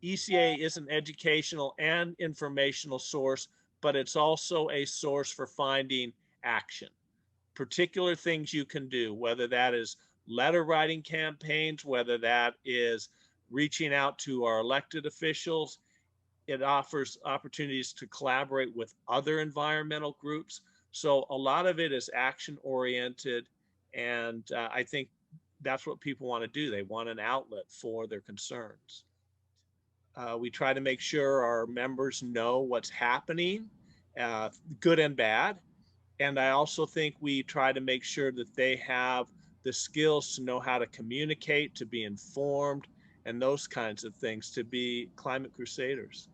ECA is an educational and informational source, but it's also a source for finding action, particular things you can do, whether that is letter writing campaigns, whether that is reaching out to our elected officials. It offers opportunities to collaborate with other environmental groups. So a lot of it is action oriented. And I think that's what people want to do. They want an outlet for their concerns. We try to make sure our members know what's happening, good and bad. And I also think we try to make sure that they have the skills to know how to communicate, to be informed, and those kinds of things, to be climate crusaders.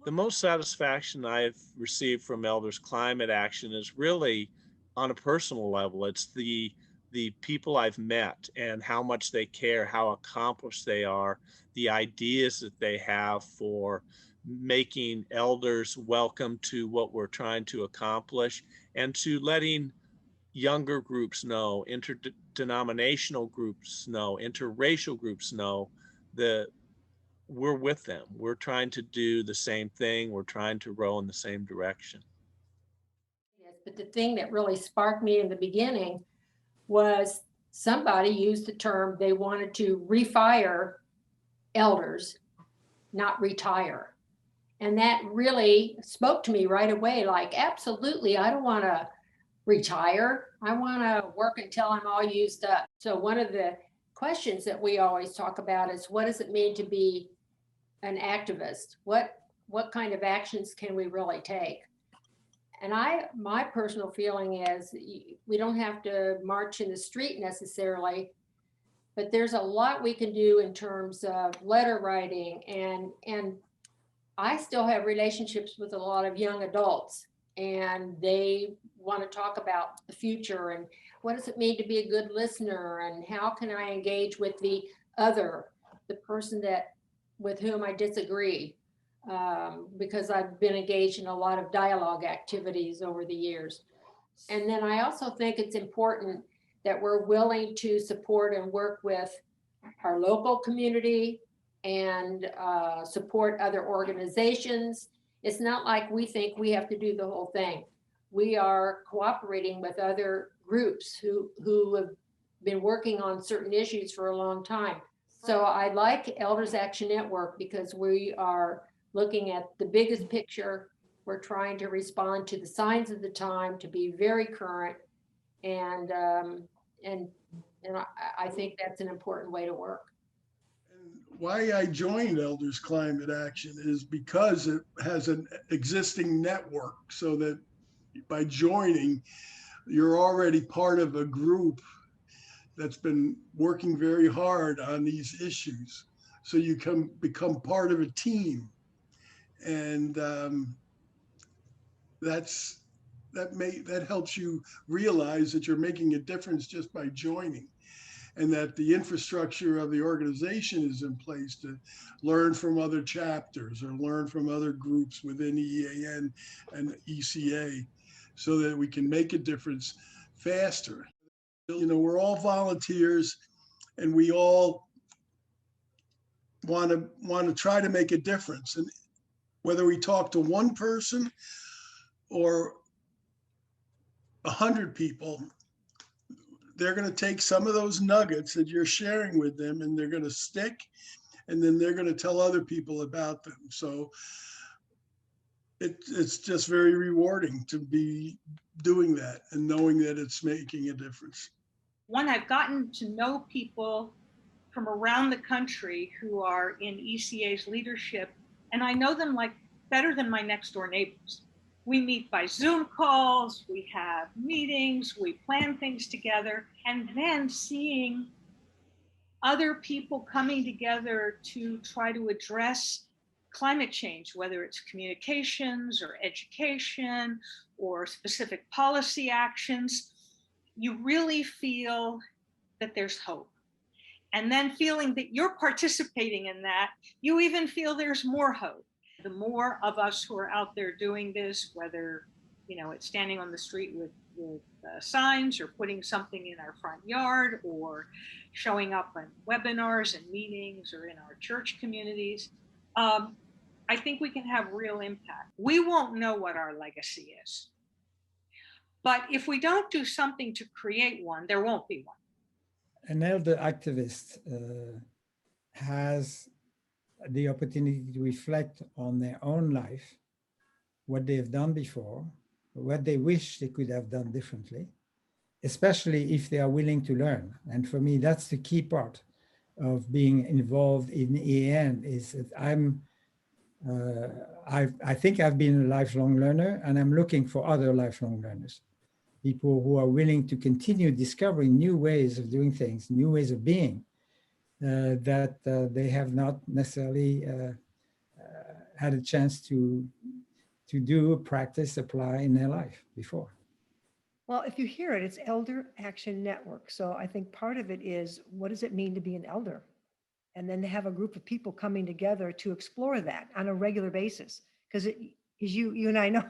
The most satisfaction I've received from Elders Climate Action is really on a personal level. It's the people I've met and how much they care, how accomplished they are, the ideas that they have for making elders welcome to what we're trying to accomplish, and to letting younger groups know, interdenominational groups know, interracial groups know that we're with them. We're trying to do the same thing. We're trying to row in the same direction. Yes, but the thing that really sparked me in the beginning was somebody used the term they wanted to refire elders, not retire. And that really spoke to me right away, like, absolutely, I don't want to retire. I want to work until I'm all used up. So one of the questions that we always talk about is, what does it mean to be an activist? What kind of actions can we really take? And my personal feeling is we don't have to march in the street necessarily, but there's a lot we can do in terms of letter writing, and I still have relationships with a lot of young adults, and they want to talk about the future and what does it mean to be a good listener, and how can I engage with the other, the person that with whom I disagree, because I've been engaged in a lot of dialogue activities over the years. And then I also think it's important that we're willing to support and work with our local community and support other organizations. It's not like we think we have to do the whole thing. We are cooperating with other groups who have been working on certain issues for a long time. So I like Elders Action Network because we are looking at the biggest picture. We're trying to respond to the signs of the time, to be very current, and I think that's an important way to work. Why I joined Elders Climate Action is because it has an existing network, so that by joining, you're already part of a group that's been working very hard on these issues. So you can become part of a team. And that helps you realize that you're making a difference just by joining, and that the infrastructure of the organization is in place to learn from other chapters or learn from other groups within EAN and ECA, so that we can make a difference faster. You know, we're all volunteers, and we all want to try to make a difference. And whether we talk to one person or 100 people, they're going to take some of those nuggets that you're sharing with them, and they're going to stick, and then they're going to tell other people about them. So it's just very rewarding to be doing that and knowing that it's making a difference. One, I've gotten to know people from around the country who are in ECA's leadership, and I know them like better than my next door neighbors. We meet by Zoom calls, we have meetings, we plan things together, and then seeing other people coming together to try to address climate change, whether it's communications or education or specific policy actions, you really feel that there's hope. And then feeling that you're participating in that, you even feel there's more hope. The more of us who are out there doing this, whether it's standing on the street with signs, or putting something in our front yard, or showing up on webinars and meetings, or in our church communities. I think we can have real impact. We won't know what our legacy is, but if we don't do something to create one, there won't be one. An elder activist has the opportunity to reflect on their own life, what they've done before, what they wish they could have done differently, especially if they are willing to learn. And for me, that's the key part of being involved in EAN, is that I think I've been a lifelong learner, and I'm looking for other lifelong learners, people who are willing to continue discovering new ways of doing things, new ways of being, that they have not necessarily had a chance to do, practice, apply in their life before. Well, if you hear it, it's Elder Action Network. So I think part of it is, what does it mean to be an elder? And then to have a group of people coming together to explore that on a regular basis. Because as you and I know,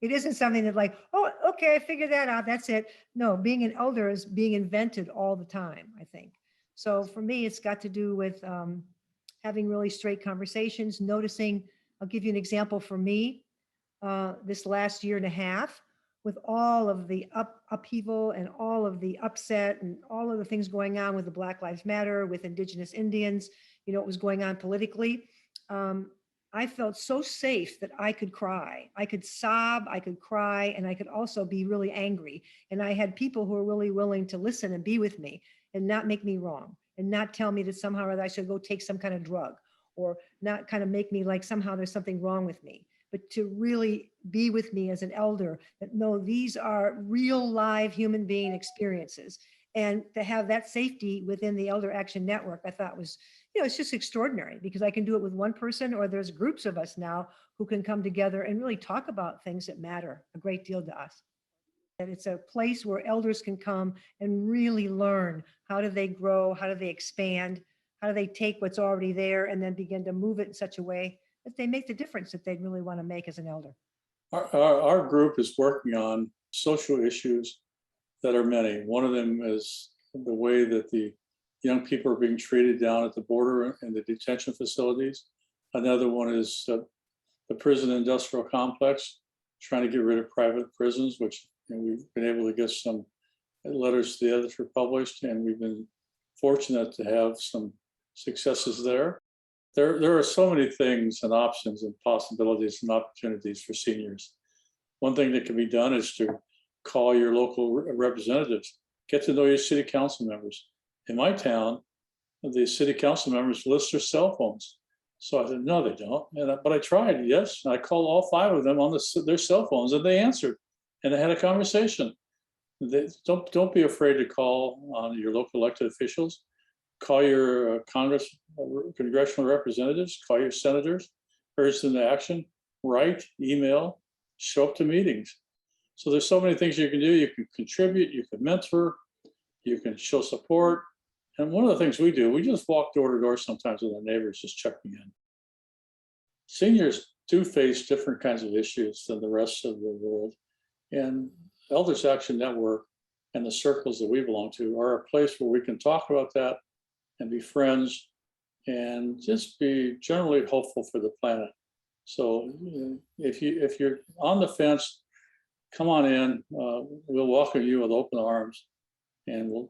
it isn't something that like, oh, okay, I figured that out, that's it. No, being an elder is being invented all the time, I think. So for me, it's got to do with having really straight conversations, noticing. I'll give you an example for me. This last year and a half, with all of the upheaval and all of the upset and all of the things going on with the Black Lives Matter, with Indigenous Indians, what was going on politically, I felt so safe that I could cry. I could sob, I could cry, and I could also be really angry. And I had people who were really willing to listen and be with me and not make me wrong, and not tell me that somehow or other I should go take some kind of drug, or not kind of make me like somehow there's something wrong with me, but to really be with me as an elder, that no, these are real live human being experiences. And to have that safety within the Elder Action Network, I thought was, it's just extraordinary, because I can do it with one person, or there's groups of us now who can come together and really talk about things that matter a great deal to us. And it's a place where elders can come and really learn, how do they grow, how do they expand, how do they take what's already there and then begin to move it in such a way that they make the difference that they really want to make as an elder. Our group is working on social issues that are many. One of them is the way that the young people are being treated down at the border and the detention facilities. Another one is the prison industrial complex, trying to get rid of private prisons, which we've been able to get some letters to the editor published, and we've been fortunate to have some successes there. There are so many things and options and possibilities and opportunities for seniors. One thing that can be done is to call your local representatives, get to know your city council members. In my town, the city council members list their cell phones. So I said, no, they don't. But I tried, yes. And I called all 5 of them on their cell phones, and they answered. And I had a conversation. Don't be afraid to call on your local elected officials. Call your congressional representatives, call your senators, urge them to action, write, email, show up to meetings. So there's so many things you can do. You can contribute, you can mentor, you can show support. And one of the things we do, we just walk door to door sometimes with our neighbors, just checking in. Seniors do face different kinds of issues than the rest of the world. And Elders Action Network and the circles that we belong to are a place where we can talk about that and be friends and just be generally hopeful for the planet. So if you're on the fence, come on in. We'll welcome you with open arms, and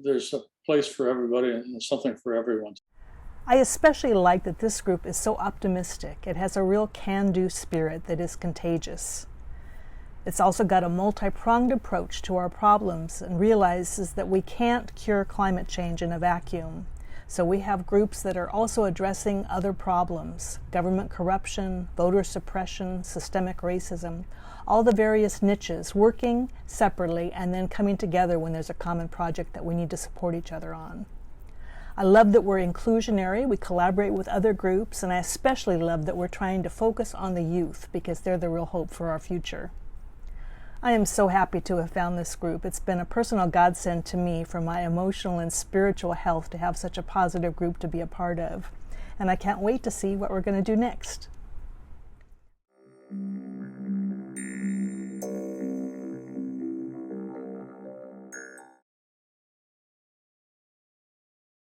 there's a place for everybody and something for everyone. I especially like that this group is so optimistic. It has a real can-do spirit that is contagious. It's also got a multi-pronged approach to our problems and realizes that we can't cure climate change in a vacuum. So we have groups that are also addressing other problems: government corruption, voter suppression, systemic racism, all the various niches, working separately and then coming together when there's a common project that we need to support each other on. I love that we're inclusionary, we collaborate with other groups, and I especially love that we're trying to focus on the youth, because they're the real hope for our future. I am so happy to have found this group. It's been a personal godsend to me for my emotional and spiritual health to have such a positive group to be a part of. And I can't wait to see what we're going to do next.